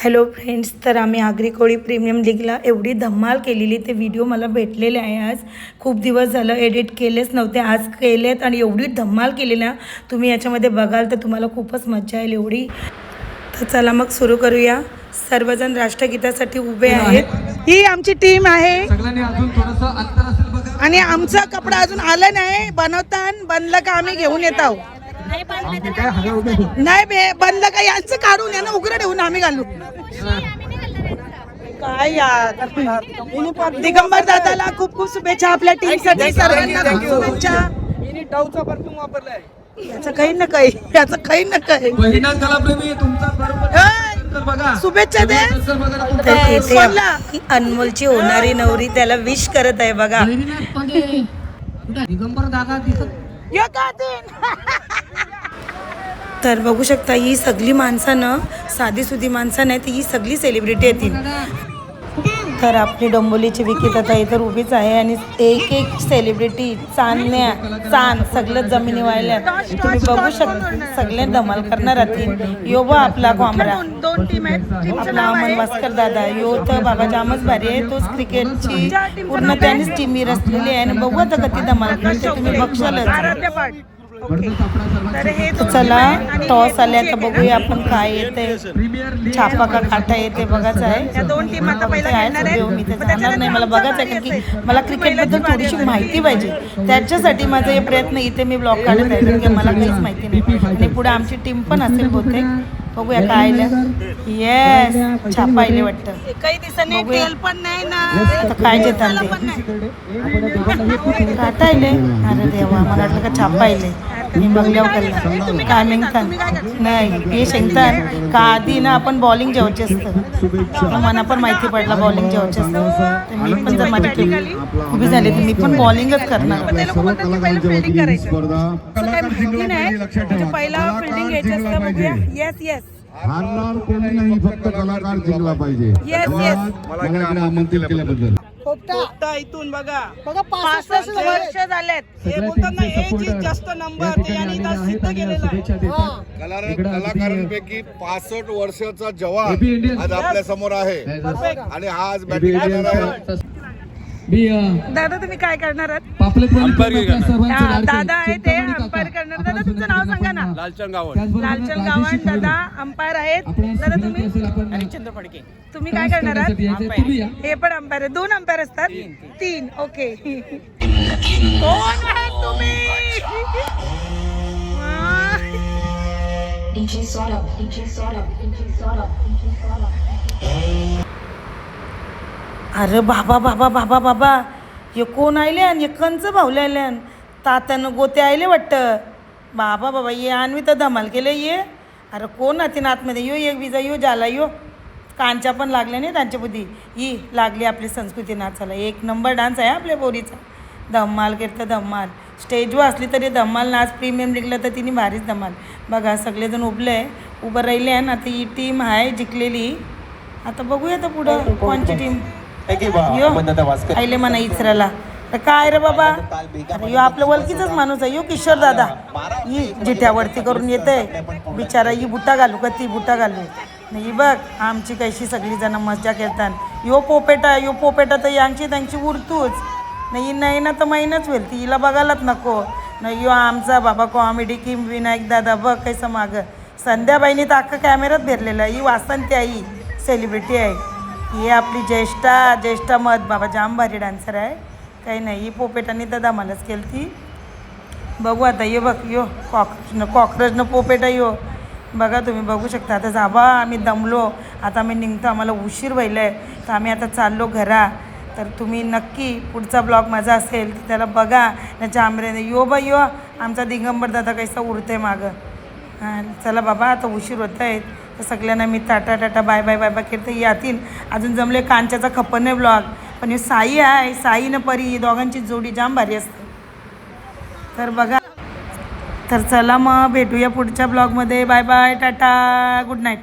Hello friends, तर आम्ही Agri Koli premium लीगला एवढी धमाल केलेली, ते व्हिडिओ मला भेटलेले आहे. आज खूप दिवस झालं एडिट केलेच नव्हते, आज केलेत आणि एवढी धमाल केली ना, तुम्ही याच्यामध्ये बघाल तर तुम्हाला खूपच मजा येईल एवढी. तर चला मग सुरू करूया. सर्वजण राष्ट्रगीतासाठी उभे आहेत. ही आमची टीम आहे आणि आमचा कपडा अजून आला नाही. बनलं का आम्ही घेऊन येत आहोत. नाही बनलं का यांचं काढून या ना, उघडं ठेवून आम्ही घालू. काय यार, दिगंबर दादाला खूप खूप शुभेच्छा. आपल्या टीम साठी सर्वांना खूप शुभेच्छा. याचं काही ना काही, याचं काही ना काही शुभेच्छा दे. अनमोलची होणारी नवरी त्याला विश करत आहे बघा. दिगंबर दादा तर बघू शकता, ही सगळी माणसं ना साधी सुधी माणसं नाही, ती ही सगळी सेलिब्रिटी येतील. तर आपली डोंबोलीची विकिता इथं उभीच आहे आणि एक एक सेलिब्रिटी चांद सगळं जमिनी वाहिल्या. तुम्ही बघू शकता सगळे धमाल करणार आहेत. यो बा आपला कॉमरा, दोन टीम आहेत. आपला अमन भास्कर दादा, यो तर बाबा जामच भारी आहे. तोच क्रिकेटची पूर्ण त्यानेच टीम रचलेली आहे आणि बघू आता कधी धमाल करते, तुम्ही बघशालच. चला टॉस आल्या तर बघूया आपण काय येते, छापा का काटा येते बघायचं आहे. या दोन टीम आता पहिला खेळणार आहेत. मी तर जाणार नाही, मला बघायचं आहे कारण की मला क्रिकेटबद्दल थोडीशी माहिती पाहिजे. त्याच्यासाठी माझा हे प्रयत्न इथे मी ब्लॉग काढत आहे, कारण की मला काहीच माहिती नाही. आणि पुढे आमची टीम पण असेल बहुतेक, बघूया काय आलं. येस, छापा आले वाटतं. काही दिवसांनी तेल पण नाही ना, आता काय देतात ते काटा आले. अरे देवा, मला वाटलं का छापा आले. मी बघल्यावर कळलं काय निघतात नाही, हे शेंगतात का आधी ना आपण बॉलिंग जेवायची असतं. मला पण माहिती पडलं बॉलिंग जेवायची असतं. तर मी पण जर माझी टीम उभी झाली तर मी पण बॉलिंगच करणार. पहिला फिल्डिंग घ्यायची असतं. बघूया. येस येस, हारणार कोणी नाही, फक्त कलाकार जिंकला पाहिजे. मला इकडे आमंत्रित केल्याबद्दल. पोपटा इथून बघा 65 वर्ष झालेत. हे बोलतात ना, एज इज जस्ट नंबर. ते यांनी इथं सिद्ध केलेलं आहे. कलाकारांपैकी 65 वर्षाचा जवान आज आपल्या समोर आहे आणि हा आज बॅटिंग करणार आहे. दादा तुम्ही काय करणार आहात? पापलेट दादा आहे ते अंपायर करणार. दादा तुमचं नाव सांगा ना. लालचंद गावण दादा अंपायर आहेत. दादा तुम्ही हरिश्चंद्र फडके. तुम्ही काय करणार आहात? हे पण अंपायर आहे. 2 अंपायर असतात. 3 ओके. कोण आहे तुम्ही? DJ Saurabh, DJ Saurabh, DJ Saurabh, DJ Saurabh. अरे बाबा बाबा बाबा बाबा, हे कोण आले आणि कंच भावले आले, तात्यानं गोते आले वाटतं. बाबा बाबा, ये आणवी तर धमाल केलं. ये अरे कोण नाती आतमध्ये यो, एक विजा यो झाला यो. कांच्या पण लागल्या नाही त्यांच्या बुद्धी. ही लागली आपली संस्कृती नाचाला. एक नंबर डान्स आहे आपल्या पोरीचा. धम्माल करतं धम्माल. स्टेजवर असली तरी धम्माल नाच. प्रीमियम लीगला तर तिने भारीच धमाल. बघा सगळेजण उभं राहिले आहे ना. आता ही टीम आहे जिंकलेली. आता बघूया तर पुढं कोणची टीम यो आईले म्हणा इचराला. तर काय रे बाबा, अरे यो आपलं वलकीचाच माणूस आहे. यो किशोर दादा ही जिठ्यावरती करून येते बिचारा. ही बुट्टा घालू का ती बुट्टा घालू नाही. बघ आमची कैशी सगळी जण मजा करतात. यो पोपेटा तर यांची त्यांची उरतूच नाही. नाही ना तर महिनाच होईल ती. हिला बघायलाच नको नाही. यो आमचा बाबा कॉमेडी किंग विनायक दादा. बघ कैसं मागं संध्याबाईनी तर अख्खा कॅमेरात भेटलेला. ही वासंती आई सेलिब्रिटी आहे. ही आपली ज्येष्ठा मत बाबा जाम भारी डान्सर आहे. काही नाही, ही पोपेटांनी तर धमालच केली ती. बघू आता. ये बघ यो कॉकरोचनं पोपेटा यो. बघा तुम्ही बघू शकता. आता जाबा आम्ही दमलो, आता आम्ही निघतो. आम्हाला उशीर व्हायला आहे तर आम्ही आता चाललो घरा. तर तुम्ही नक्की पुढचा ब्लॉग माझा असेल तर त्याला बघा. त्याच्या आमरेने यो यो आमचा दिगंबर दादा कैसा उरते मागं. चला बाबा, आता उशीर होत आहेत. तर सगळ्यांना मी tata bye bye bye bye करते. यातील अजून जमले कांच्याचा खप्पने ब्लॉग. पण हे साई आहे, साई न परी दोघांची जोडी जाम भारी असते. तर बघा. तर चला मग भेटूया पुढच्या ब्लॉगमध्ये. Bye bye, tata, good night.